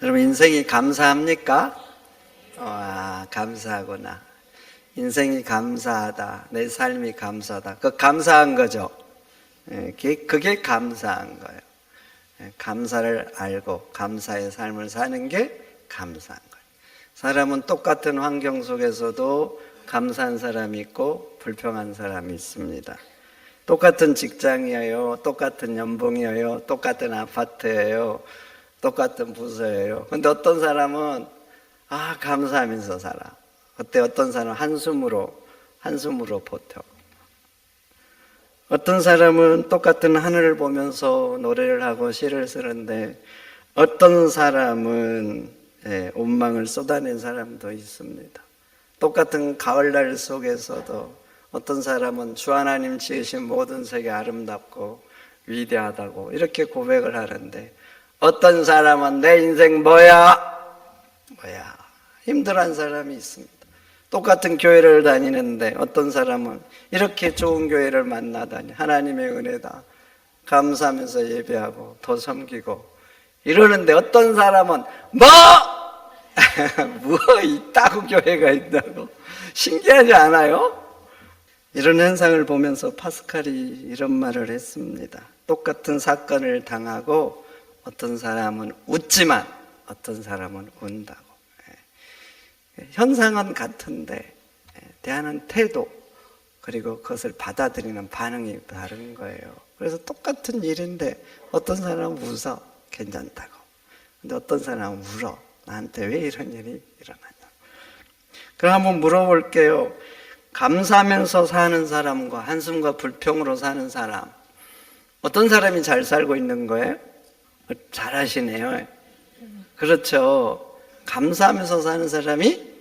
여러분 인생이 감사합니까? 감사하구나. 인생이 감사하다. 내 삶이 감사하다. 그 감사한 거죠. 그게 감사한 거예요. 감사를 알고 감사의 삶을 사는 게 감사한 거예요. 사람은 똑같은 환경 속에서도 감사한 사람이 있고 불평한 사람이 있습니다. 똑같은 직장이에요. 똑같은 연봉이에요. 똑같은 아파트예요. 똑같은 부서예요. 근데 어떤 사람은 감사하면서 살아. 그때 어떤 사람은 한숨으로 버텨. 어떤 사람은 똑같은 하늘을 보면서 노래를 하고 시를 쓰는데 어떤 사람은 온망을 쏟아낸 사람도 있습니다. 똑같은 가을날 속에서도 어떤 사람은 주 하나님 지으신 모든 세계 아름답고 위대하다고 이렇게 고백을 하는데 어떤 사람은 내 인생 뭐야 힘들어하는 사람이 있습니다. 똑같은 교회를 다니는데 어떤 사람은 이렇게 좋은 교회를 만나다니 하나님의 은혜다 감사하면서 예배하고 더 섬기고 이러는데 어떤 사람은 뭐 있다고 교회가 있다고 신기하지 않아요? 이런 현상을 보면서 파스칼이 이런 말을 했습니다. 똑같은 사건을 당하고 어떤 사람은 웃지만 어떤 사람은 운다고. 현상은 같은데 대하는 태도 그리고 그것을 받아들이는 반응이 다른 거예요. 그래서 똑같은 일인데 어떤 사람은 웃어 괜찮다고. 근데 어떤 사람은 울어 나한테 왜 이런 일이 일어나냐. 그럼 한번 물어볼게요. 감사하면서 사는 사람과 한숨과 불평으로 사는 사람 어떤 사람이 잘 살고 있는 거예요? 잘하시네요. 그렇죠. 감사하면서 사는 사람이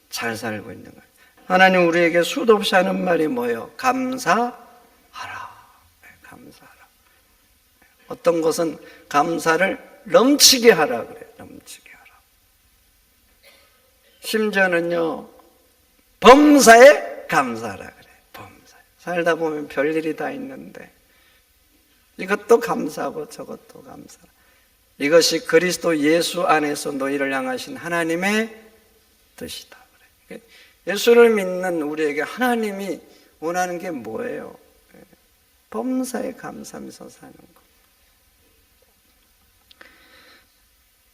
잘 살고 있는 거예요. 하나님 우리에게 수도 없이 하는 말이 뭐예요? 감사하라. 감사하라. 어떤 것은 감사를 넘치게 하라 그래요. 넘치게 하라. 심지어는요 범사에 감사하라 그래요. 범사에. 살다 보면 별일이 다 있는데 이것도 감사하고 저것도 감사하라. 이것이 그리스도 예수 안에서 너희를 향하신 하나님의 뜻이다. 예수를 믿는 우리에게 하나님이 원하는 게 뭐예요? 범사에 감사하면서 사는 것.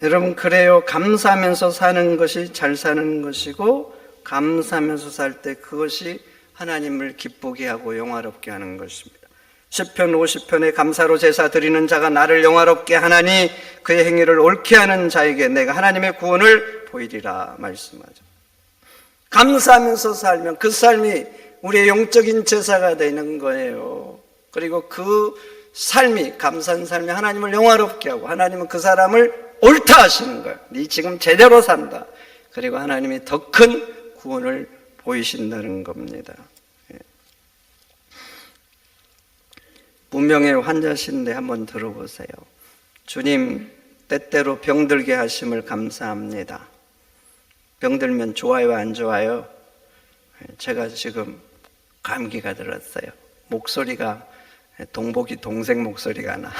여러분 그래요. 감사하면서 사는 것이 잘 사는 것이고 감사하면서 살 때 그것이 하나님을 기쁘게 하고 영화롭게 하는 것입니다. 시편 50편에 감사로 제사 드리는 자가 나를 영화롭게 하나니 그의 행위를 옳게 하는 자에게 내가 하나님의 구원을 보이리라 말씀하죠. 감사하면서 살면 그 삶이 우리의 영적인 제사가 되는 거예요. 그리고 그 삶이 감사한 삶이 하나님을 영화롭게 하고 하나님은 그 사람을 옳다 하시는 거예요. 네 지금 제대로 산다. 그리고 하나님이 더 큰 구원을 보이신다는 겁니다. 무명의 환자신데 한번 들어보세요. 주님 때때로 병들게 하심을 감사합니다. 병들면 좋아요 안 좋아요? 제가 지금 감기가 들었어요. 목소리가 동복이 동생 목소리가 나.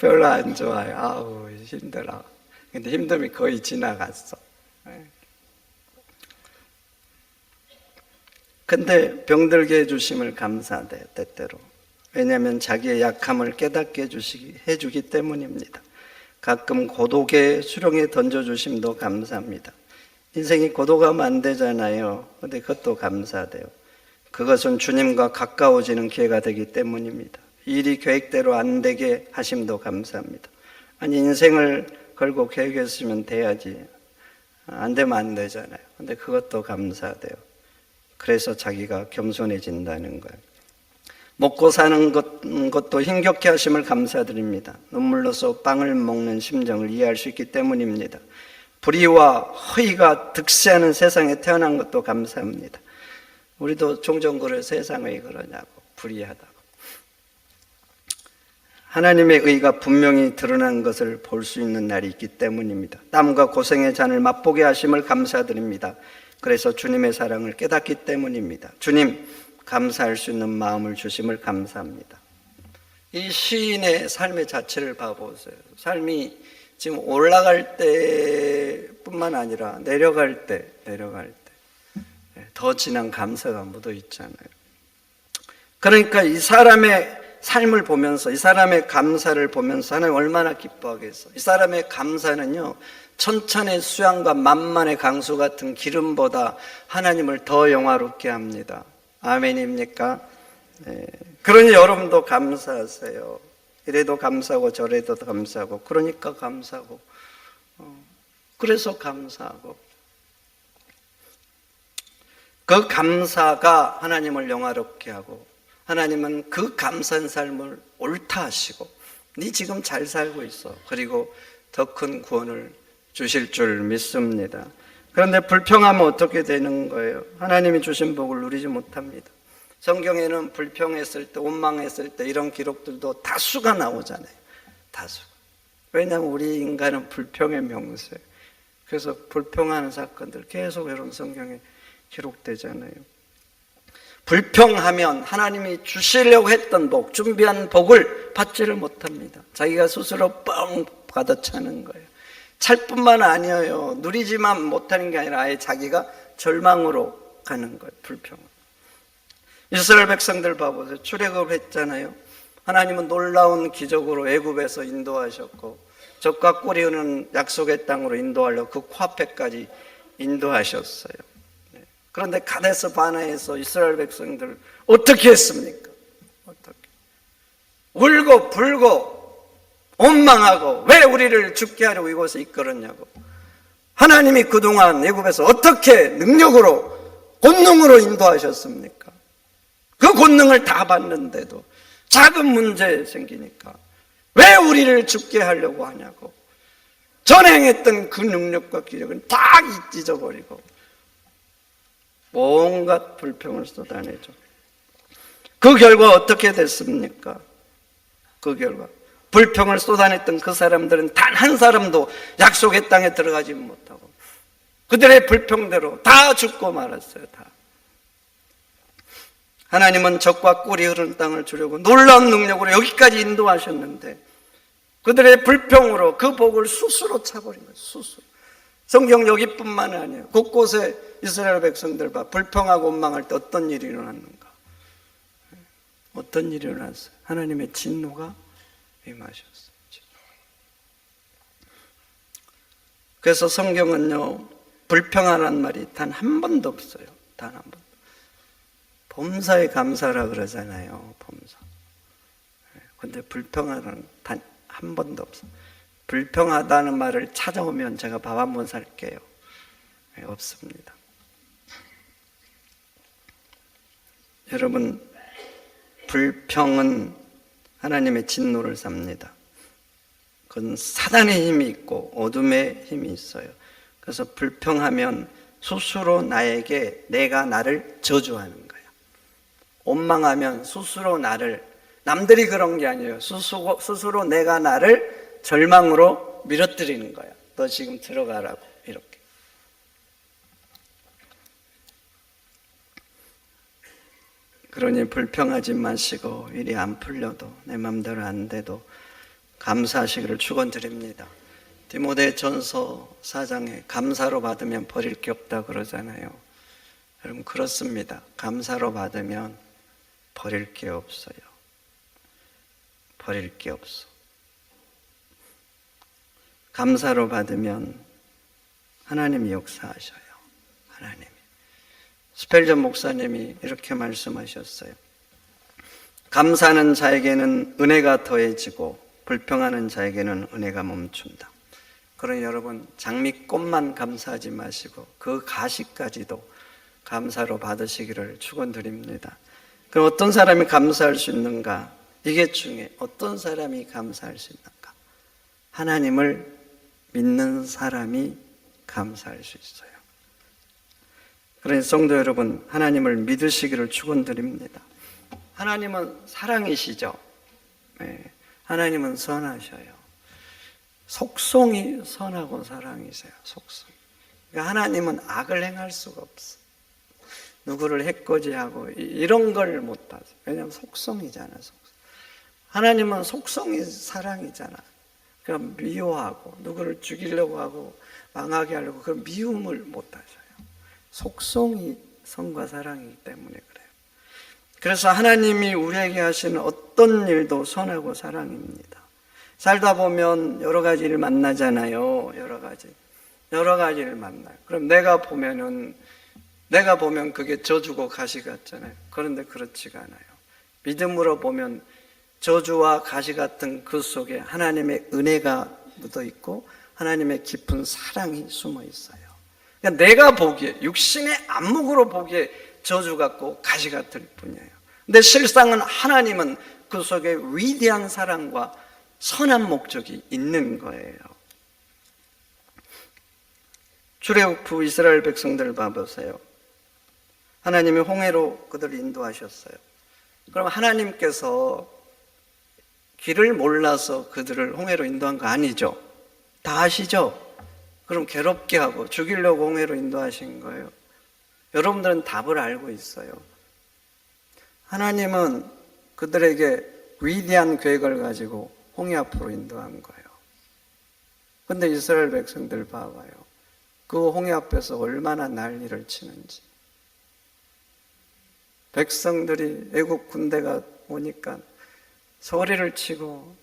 별로 안 좋아요. 아우 힘들어. 근데 힘듦이 거의 지나갔어. 근데 병들게 해주심을 감사해요. 때때로. 왜냐하면 자기의 약함을 깨닫게 해주기 때문입니다. 가끔 고독의 수렁에 던져주심도 감사합니다. 인생이 고독하면 안 되잖아요. 근데 그것도 감사돼요. 그것은 주님과 가까워지는 기회가 되기 때문입니다. 일이 계획대로 안 되게 하심도 감사합니다. 아니 인생을 걸고 계획했으면 돼야지. 안 되면 안 되잖아요. 근데 그것도 감사돼요. 그래서 자기가 겸손해진다는 거예요. 먹고 사는 것도 힘겹게 하심을 감사드립니다. 눈물로써 빵을 먹는 심정을 이해할 수 있기 때문입니다. 불의와 허위가 득세하는 세상에 태어난 것도 감사합니다. 우리도 종종 그래 세상에 왜 그러냐고 불의하다고. 하나님의 의가 분명히 드러난 것을 볼 수 있는 날이 있기 때문입니다. 땀과 고생의 잔을 맛보게 하심을 감사드립니다. 그래서 주님의 사랑을 깨닫기 때문입니다. 주님 감사할 수 있는 마음을 주심을 감사합니다. 이 시인의 삶의 자체를 봐보세요. 삶이 지금 올라갈 때뿐만 아니라 내려갈 때 더 진한 감사가 묻어 있잖아요. 그러니까 이 사람의 삶을 보면서, 이 사람의 감사를 보면서 하나님 얼마나 기뻐하겠어. 이 사람의 감사는요, 천천의 수양과 만만의 강수 같은 기름보다 하나님을 더 영화롭게 합니다. 아멘입니까? 네. 그러니 여러분도 감사하세요. 이래도 감사하고 저래도 감사하고, 그러니까 감사하고, 그래서 감사하고, 그 감사가 하나님을 영화롭게 하고, 하나님은 그 감사한 삶을 옳다 하시고, 네 지금 잘 살고 있어. 그리고 더 큰 구원을 주실 줄 믿습니다. 그런데 불평하면 어떻게 되는 거예요? 하나님이 주신 복을 누리지 못합니다. 성경에는 불평했을 때, 원망했을 때 이런 기록들도 다수가 나오잖아요. 다수. 왜냐하면 우리 인간은 불평의 명수예요. 그래서 불평하는 사건들 계속 여러분 성경에 기록되잖아요. 불평하면 하나님이 주시려고 했던 복, 준비한 복을 받지를 못합니다. 자기가 스스로 뻥 가득차는 거예요. 찰 뿐만 아니에요. 누리지만 못하는 게 아니라 아예 자기가 절망으로 가는 거예요. 불평. 이스라엘 백성들 봐보세요. 출애굽을 했잖아요. 하나님은 놀라운 기적으로 애굽에서 인도하셨고, 젖과 꿀이 흐르는 약속의 땅으로 인도하려고 그 코앞에까지 인도하셨어요. 그런데 가데스 바네에서 이스라엘 백성들 어떻게 했습니까? 어떻게? 울고 불고 원망하고 왜 우리를 죽게 하려고 이곳에 이끌었냐고. 하나님이 그동안 애굽에서 어떻게 능력으로 권능으로 인도하셨습니까? 그 권능을 다 봤는데도 작은 문제 생기니까 왜 우리를 죽게 하려고 하냐고. 전행했던 그 능력과 기력은 다 잊어버리고 온갖 불평을 쏟아내죠. 그 결과 어떻게 됐습니까? 그 결과 불평을 쏟아냈던 그 사람들은 단 한 사람도 약속의 땅에 들어가지 못하고 그들의 불평대로 다 죽고 말았어요. 다. 하나님은 젖과 꿀이 흐르는 땅을 주려고 놀라운 능력으로 여기까지 인도하셨는데 그들의 불평으로 그 복을 스스로 차버린 거예요. 스스로. 성경 여기뿐만 아니에요. 곳곳에 이스라엘 백성들 봐. 불평하고 원망할 때 어떤 일이 일어났는가? 어떤 일이 일어났어요? 하나님의 진노가 임하셨어요. 그래서 성경은요, 불평하라는 말이 단 한 번도 없어요. 단 한 번. 범사에 감사라 그러잖아요. 범사. 근데 불평하라는 단 한 번도 없어요. 불평하다는 말을 찾아오면 제가 밥 한 번 살게요. 없습니다. 여러분, 불평은 하나님의 진노를 삽니다. 그건 사단의 힘이 있고 어둠의 힘이 있어요. 그래서 불평하면 스스로 나에게 내가 나를 저주하는 거야. 원망하면 스스로 나를, 남들이 그런 게 아니에요. 스스로 내가 나를 절망으로 밀어뜨리는 거야. 너 지금 들어가라고 이렇게. 그러니 불평하지 마시고 일이 안 풀려도 내 마음대로 안 돼도 감사하시기를 축원드립니다. 디모데전서 4장에 감사로 받으면 버릴 게 없다 그러잖아요. 여러분 그렇습니다. 감사로 받으면 버릴 게 없어요. 버릴 게 없어. 감사로 받으면 하나님이 역사하셔요. 하나님이. 스펠전 목사님이 이렇게 말씀하셨어요. 감사하는 자에게는 은혜가 더해지고 불평하는 자에게는 은혜가 멈춘다. 그러니 여러분 장미꽃만 감사하지 마시고 그 가시까지도 감사로 받으시기를 축원드립니다. 그럼 어떤 사람이 감사할 수 있는가? 이게 중요해요. 어떤 사람이 감사할 수 있는가? 하나님을 믿는 사람이 감사할 수 있어요. 그러니 성도 여러분, 하나님을 믿으시기를 축원드립니다. 하나님은 사랑이시죠. 네. 하나님은 선하셔요. 속성이 선하고 사랑이세요. 속성. 그러니까 하나님은 악을 행할 수가 없어. 누구를 해코지하고 이런 걸 못하세요. 왜냐하면 속성이잖아요. 속성. 하나님은 속성이 사랑이잖아. 그럼 미워하고 누구를 죽이려고 하고 망하게 하려고 그런 미움을 못 하셔요. 속성이 선과 사랑이기 때문에 그래요. 그래서 하나님이 우리에게 하시는 어떤 일도 선하고 사랑입니다. 살다 보면 여러 가지 일 만나잖아요. 여러 가지를 만나요. 그럼 내가 보면 그게 저주고 가시 같잖아요. 그런데 그렇지가 않아요. 믿음으로 보면 저주와 가시 같은 그 속에 하나님의 은혜가 묻어 있고 하나님의 깊은 사랑이 숨어 있어요. 그러니까 내가 보기에, 육신의 안목으로 보기에 저주 같고 가시 같을 뿐이에요. 근데 실상은 하나님은 그 속에 위대한 사랑과 선한 목적이 있는 거예요. 출애굽 후 이스라엘 백성들을 봐보세요. 하나님이 홍해로 그들을 인도하셨어요. 그럼 하나님께서 길을 몰라서 그들을 홍해로 인도한 거 아니죠? 다 아시죠? 그럼 괴롭게 하고 죽이려고 홍해로 인도하신 거예요. 여러분들은 답을 알고 있어요. 하나님은 그들에게 위대한 계획을 가지고 홍해 앞으로 인도한 거예요. 근데 이스라엘 백성들 봐봐요. 그 홍해 앞에서 얼마나 난리를 치는지. 백성들이 애국 군대가 오니까 소리를 치고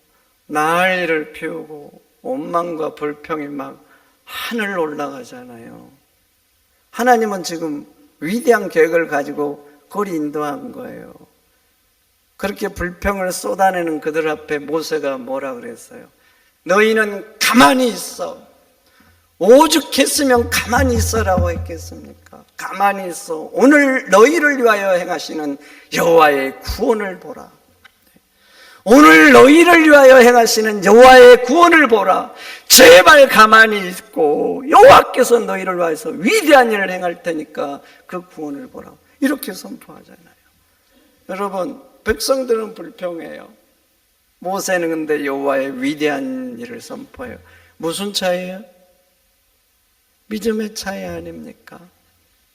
난리를 피우고 원망과 불평이 막 하늘로 올라가잖아요. 하나님은 지금 위대한 계획을 가지고 그걸 인도한 거예요. 그렇게 불평을 쏟아내는 그들 앞에 모세가 뭐라 그랬어요? 너희는 가만히 있어. 오죽했으면 가만히 있어라고 했겠습니까? 가만히 있어. 오늘 너희를 위하여 행하시는 여호와의 구원을 보라. 오늘 너희를 위하여 행하시는 여호와의 구원을 보라. 제발 가만히 있고 여호와께서 너희를 위하여서 위대한 일을 행할 테니까 그 구원을 보라. 이렇게 선포하잖아요. 여러분, 백성들은 불평해요. 모세는 근데 여호와의 위대한 일을 선포해요. 무슨 차이예요? 믿음의 차이 아닙니까?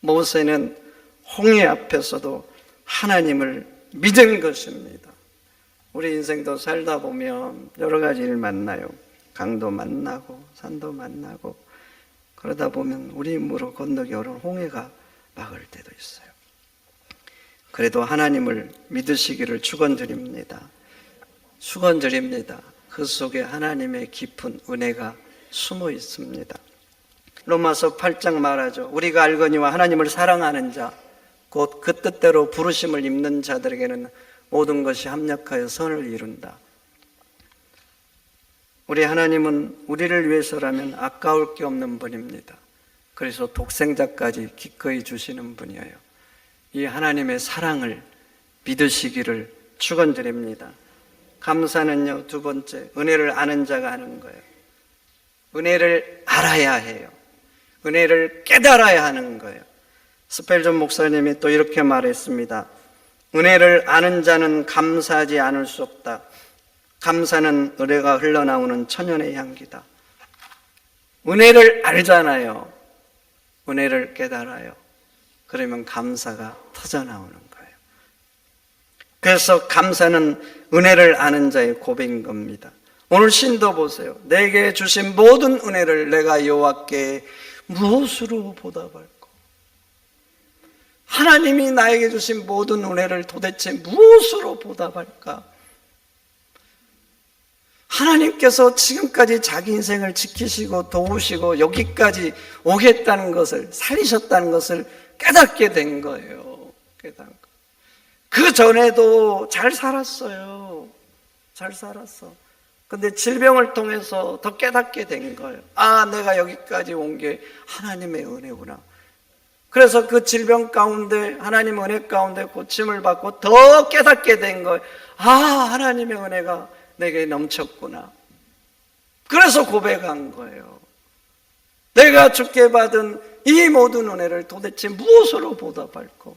모세는 홍해 앞에서도 하나님을 믿은 것입니다. 우리 인생도 살다 보면 여러 가지 일 만나요. 강도 만나고 산도 만나고 그러다 보면 우리 힘으로 건너기 어려운 홍해가 막을 때도 있어요. 그래도 하나님을 믿으시기를 축원드립니다. 축원드립니다. 그 속에 하나님의 깊은 은혜가 숨어 있습니다. 로마서 8장 말하죠. 우리가 알거니와 하나님을 사랑하는 자, 곧 그 뜻대로 부르심을 입는 자들에게는 모든 것이 합력하여 선을 이룬다. 우리 하나님은 우리를 위해서라면 아까울 게 없는 분입니다. 그래서 독생자까지 기꺼이 주시는 분이에요. 이 하나님의 사랑을 믿으시기를 축원드립니다. 감사는요, 두 번째, 은혜를 아는 자가 하는 거예요. 은혜를 알아야 해요. 은혜를 깨달아야 하는 거예요. 스펠전 목사님이 또 이렇게 말했습니다. 은혜를 아는 자는 감사하지 않을 수 없다. 감사는 은혜가 흘러나오는 천연의 향기다. 은혜를 알잖아요. 은혜를 깨달아요. 그러면 감사가 터져나오는 거예요. 그래서 감사는 은혜를 아는 자의 고백인 겁니다. 오늘 신도 보세요. 내게 주신 모든 은혜를 내가 여호와께 무엇으로 보답할까? 하나님이 나에게 주신 모든 은혜를 도대체 무엇으로 보답할까? 하나님께서 지금까지 자기 인생을 지키시고 도우시고 여기까지 오겠다는 것을, 살리셨다는 것을 깨닫게 된 거예요. 그 전에도 잘 살았어요. 잘 살았어. 근데 질병을 통해서 더 깨닫게 된 거예요. 아, 내가 여기까지 온 게 하나님의 은혜구나. 그래서 그 질병 가운데, 하나님의 은혜 가운데 고침을 받고 더 깨닫게 된 거예요. 아, 하나님의 은혜가 내게 넘쳤구나. 그래서 고백한 거예요. 내가 주께 받은 이 모든 은혜를 도대체 무엇으로 보답할까?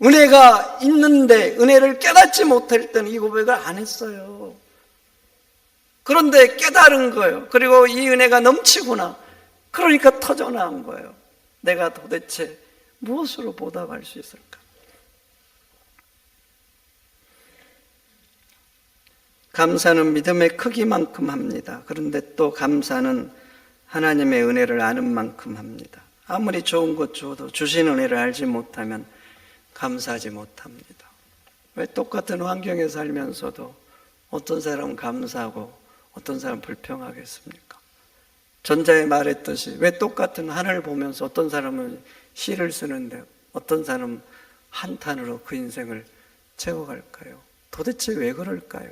은혜가 있는데 은혜를 깨닫지 못할 때는 이 고백을 안 했어요. 그런데 깨달은 거예요. 그리고 이 은혜가 넘치구나. 그러니까 터져나온 거예요. 내가 도대체 무엇으로 보답할 수 있을까? 감사는 믿음의 크기만큼 합니다. 그런데 또 감사는 하나님의 은혜를 아는 만큼 합니다. 아무리 좋은 것 줘도 주신 은혜를 알지 못하면 감사하지 못합니다. 왜 똑같은 환경에 살면서도 어떤 사람은 감사하고 어떤 사람은 불평하겠습니까? 전자에 말했듯이 왜 똑같은 하늘을 보면서 어떤 사람은 시를 쓰는데 어떤 사람은 한탄으로 그 인생을 채워갈까요? 도대체 왜 그럴까요?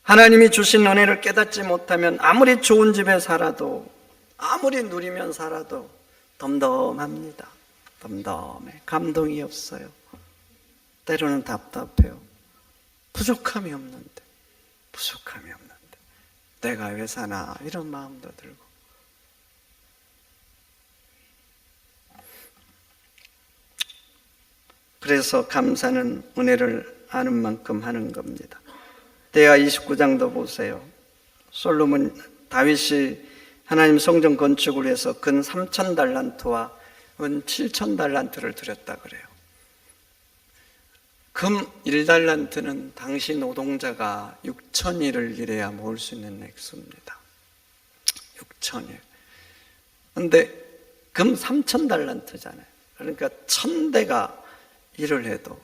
하나님이 주신 은혜를 깨닫지 못하면 아무리 좋은 집에 살아도 아무리 누리면 살아도 덤덤합니다. 덤덤해. 감동이 없어요. 때로는 답답해요. 부족함이 없는데 내가 왜 사나 이런 마음도 들고. 그래서 감사는 은혜를 아는 만큼 하는 겁니다. 대하 29장도 보세요. 솔로몬 다윗이 하나님 성전 건축을 해서 근 3,000달란트와 은 7,000달란트를 드렸다 그래요. 금 1달란트는 당시 노동자가 6,000일을 일해야 모을 수 있는 액수입니다. 6,000일. 근데 금 3,000달란트잖아요. 그러니까 1,000대가 일을 해도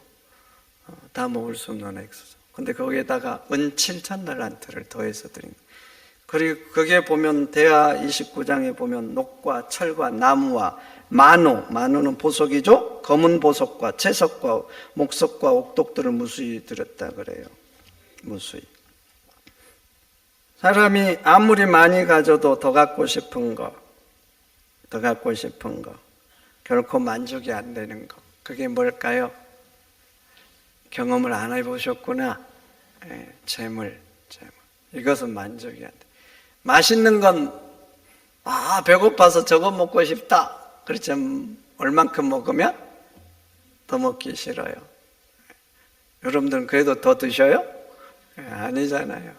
다 모을 수 없는 액수죠. 근데 거기에다가 은 7,000달란트를 더해서 드린 거예요. 그리고 거기에 보면 대하 29장에 보면 녹과 철과 나무와 마노는 보석이죠. 검은 보석과 채석과 목석과 옥독들을 무수히 드렸다 그래요. 무수히. 사람이 아무리 많이 가져도 더 갖고 싶은 거 결코 만족이 안 되는 거. 그게 뭘까요? 경험을 안 해보셨구나. 재물. 이것은 만족이 안 돼. 맛있는 건 배고파서 저거 먹고 싶다. 그렇지만 얼만큼 먹으면 더 먹기 싫어요. 여러분들은 그래도 더 드셔요? 아니잖아요.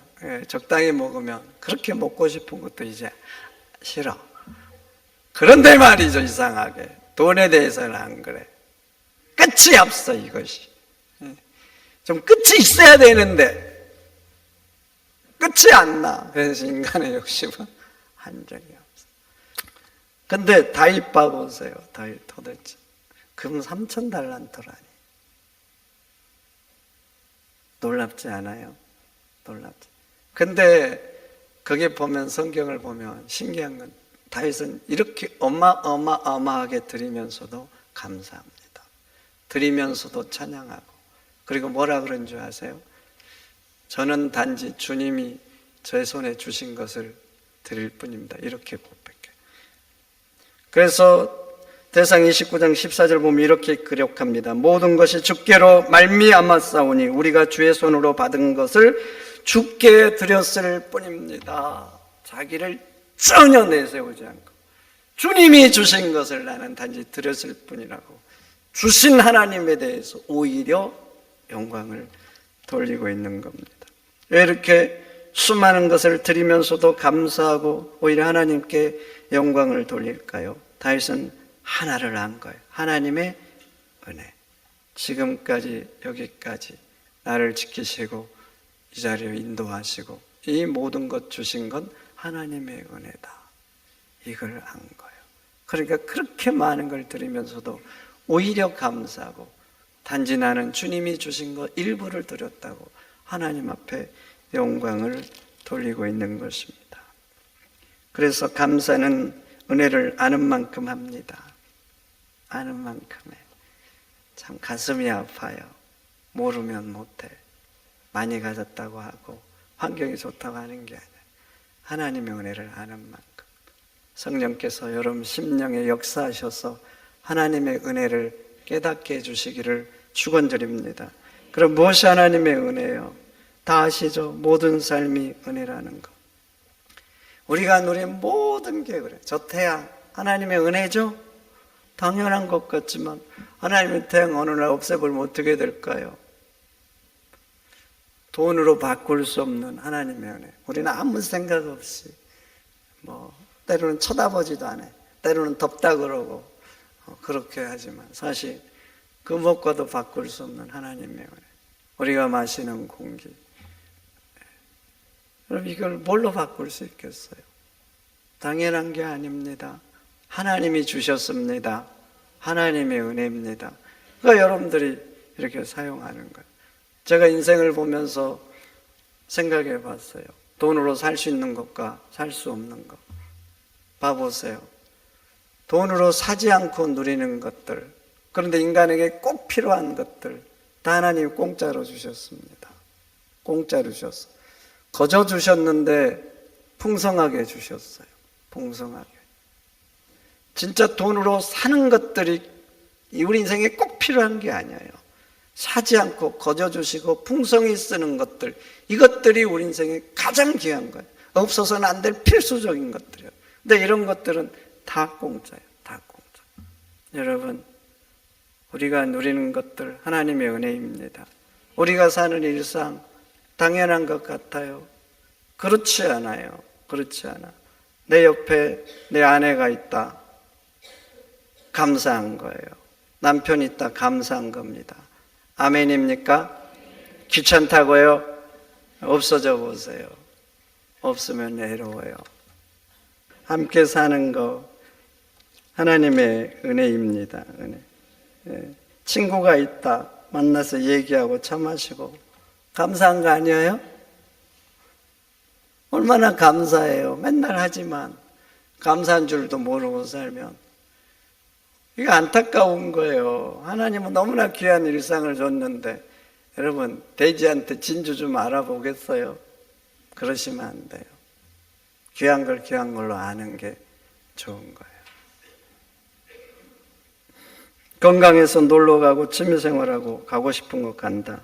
적당히 먹으면 그렇게 먹고 싶은 것도 이제 싫어. 그런데 말이죠, 이상하게 돈에 대해서는 안 그래. 끝이 없어. 이것이 좀 끝이 있어야 되는데 끝이 안 나. 그래서 인간의 욕심은 한정이 없어. 근데 다윗 봐보세요. 다윗 도대체 금 3,000달란트라니. 놀랍지 않아요? 놀랍지. 근데 거기 보면, 성경을 보면 신기한 건 다윗은 이렇게 어마어마하게 드리면서도 감사합니다. 드리면서도 찬양하고. 그리고 뭐라 그런 줄 아세요? 저는 단지 주님이 제 손에 주신 것을 드릴 뿐입니다. 이렇게 고백해요. 그래서 대상 29장 14절 보면 이렇게 기록합니다. 모든 것이 주께로 말미암았사오니 우리가 주의 손으로 받은 것을 주께 드렸을 뿐입니다. 자기를 전혀 내세우지 않고 주님이 주신 것을 나는 단지 드렸을 뿐이라고 주신 하나님에 대해서 오히려 영광을 돌리고 있는 겁니다. 왜 이렇게 수많은 것을 드리면서도 감사하고 오히려 하나님께 영광을 돌릴까요? 다윗은 하나를 안 거예요. 하나님의 은혜. 지금까지 여기까지 나를 지키시고 이 자리에 인도하시고 이 모든 것 주신 건 하나님의 은혜다. 이걸 안 거예요. 그러니까 그렇게 많은 걸 드리면서도 오히려 감사하고 단지 나는 주님이 주신 것 일부를 드렸다고 하나님 앞에 영광을 돌리고 있는 것입니다. 그래서 감사는 은혜를 아는 만큼 합니다. 아는 만큼에 참 가슴이 아파요. 모르면 못해. 많이 가졌다고 하고 환경이 좋다고 하는 게 아니라 하나님의 은혜를 아는 만큼. 성령께서 여러분 심령에 역사하셔서 하나님의 은혜를 깨닫게 해주시기를 축원드립니다. 그럼 무엇이 하나님의 은혜예요? 다 아시죠? 모든 삶이 은혜라는 것. 우리가 누린 모든 게 그래. 저 태양 하나님의 은혜죠? 당연한 것 같지만 하나님의 태양 어느 날 없애버리면 어떻게 될까요? 돈으로 바꿀 수 없는 하나님의 은혜. 우리는 아무 생각 없이 때로는 쳐다보지도 않아요. 때로는 덥다 그러고 그렇게 하지만 사실 그 무엇과도 바꿀 수 없는 하나님의 은혜. 우리가 마시는 공기. 그럼 이걸 뭘로 바꿀 수 있겠어요? 당연한 게 아닙니다. 하나님이 주셨습니다. 하나님의 은혜입니다. 그러니까 여러분들이 이렇게 사용하는 거예요. 제가 인생을 보면서 생각해 봤어요. 돈으로 살 수 있는 것과 살 수 없는 것. 봐보세요. 돈으로 사지 않고 누리는 것들, 그런데 인간에게 꼭 필요한 것들 다 하나님이 공짜로 주셨습니다. 공짜로 주셨어요. 거저 주셨는데 풍성하게 주셨어요. 풍성하게. 진짜 돈으로 사는 것들이 우리 인생에 꼭 필요한 게 아니에요. 사지 않고 거저 주시고 풍성히 쓰는 것들, 이것들이 우리 인생에 가장 귀한 거예요. 없어서는 안 될 필수적인 것들이에요. 근데 이런 것들은 다 공짜예요. 다 공짜. 여러분, 우리가 누리는 것들 하나님의 은혜입니다. 우리가 사는 일상 당연한 것 같아요. 그렇지 않아요. 그렇지 않아. 내 옆에 내 아내가 있다. 감사한 거예요. 남편이 있다. 감사한 겁니다. 아멘입니까? 귀찮다고요? 없어져 보세요. 없으면 외로워요. 함께 사는 거 하나님의 은혜입니다. 은혜. 친구가 있다. 만나서 얘기하고 차 마시고 감사한 거 아니에요? 얼마나 감사해요. 맨날 하지만 감사한 줄도 모르고 살면 이거 안타까운 거예요. 하나님은 너무나 귀한 일상을 줬는데 여러분 돼지한테 진주 좀 알아보겠어요? 그러시면 안 돼요. 귀한 걸 귀한 걸로 아는 게 좋은 거예요. 건강해서 놀러 가고 취미생활하고 가고 싶은 곳 간다.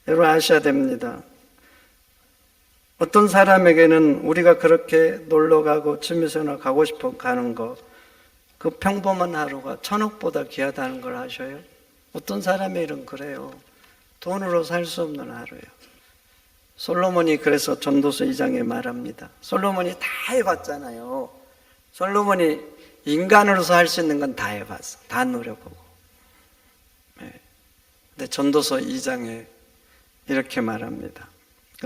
여러분 아셔야 됩니다. 어떤 사람에게는 우리가 그렇게 놀러 가고 취미생활 가고 싶어 가는 거, 그 평범한 하루가 천억보다 귀하다는 걸 아셔요? 어떤 사람의 일은 그래요. 돈으로 살 수 없는 하루예요. 솔로몬이 그래서 전도서 2장에 말합니다. 솔로몬이 다 해봤잖아요. 솔로몬이 인간으로서 할 수 있는 건 다 해봤어. 다 노려보고. 근데 전도서 2장에 이렇게 말합니다.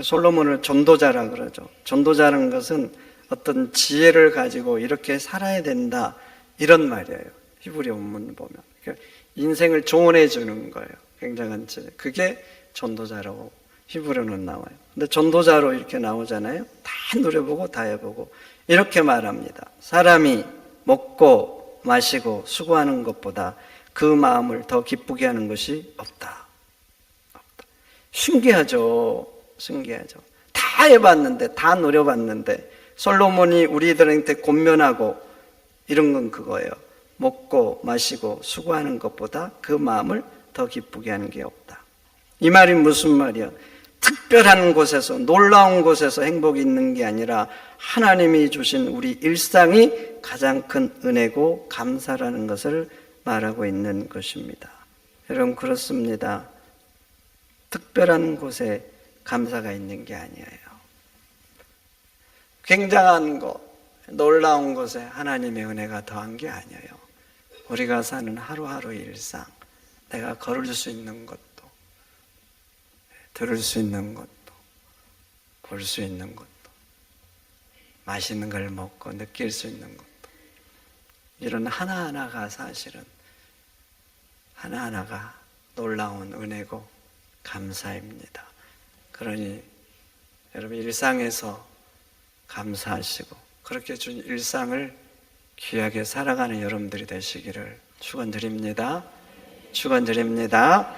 솔로몬을 전도자라 그러죠. 전도자라는 것은 어떤 지혜를 가지고 이렇게 살아야 된다, 이런 말이에요. 히브리 원문 보면. 그러니까 인생을 조언해 주는 거예요. 굉장한 지혜. 그게 전도자라고 히브리어는 나와요. 근데 전도자로 이렇게 나오잖아요. 다 누려보고 다 해보고 이렇게 말합니다. 사람이 먹고 마시고 수고하는 것보다 그 마음을 더 기쁘게 하는 것이 없다. 없다. 신기하죠. 신기하죠. 다 해봤는데, 다 노려봤는데 솔로몬이 우리들한테 권면하고 이런 건 그거예요. 먹고 마시고 수고하는 것보다 그 마음을 더 기쁘게 하는 게 없다. 이 말이 무슨 말이야? 특별한 곳에서, 놀라운 곳에서 행복이 있는 게 아니라 하나님이 주신 우리 일상이 가장 큰 은혜고 감사라는 것을 말하고 있는 것입니다. 여러분 그렇습니다. 특별한 곳에 감사가 있는 게 아니에요. 굉장한 곳, 놀라운 곳에 하나님의 은혜가 더한 게 아니에요. 우리가 사는 하루하루 일상, 내가 걸을 수 있는 것도, 들을 수 있는 것도, 볼 수 있는 것도, 맛있는 걸 먹고 느낄 수 있는 것도, 이런 하나하나가 사실은 하나하나가 놀라운 은혜고 감사입니다. 그러니 여러분 일상에서 감사하시고 그렇게 준 일상을 귀하게 살아가는 여러분들이 되시기를 축원드립니다. 축원드립니다.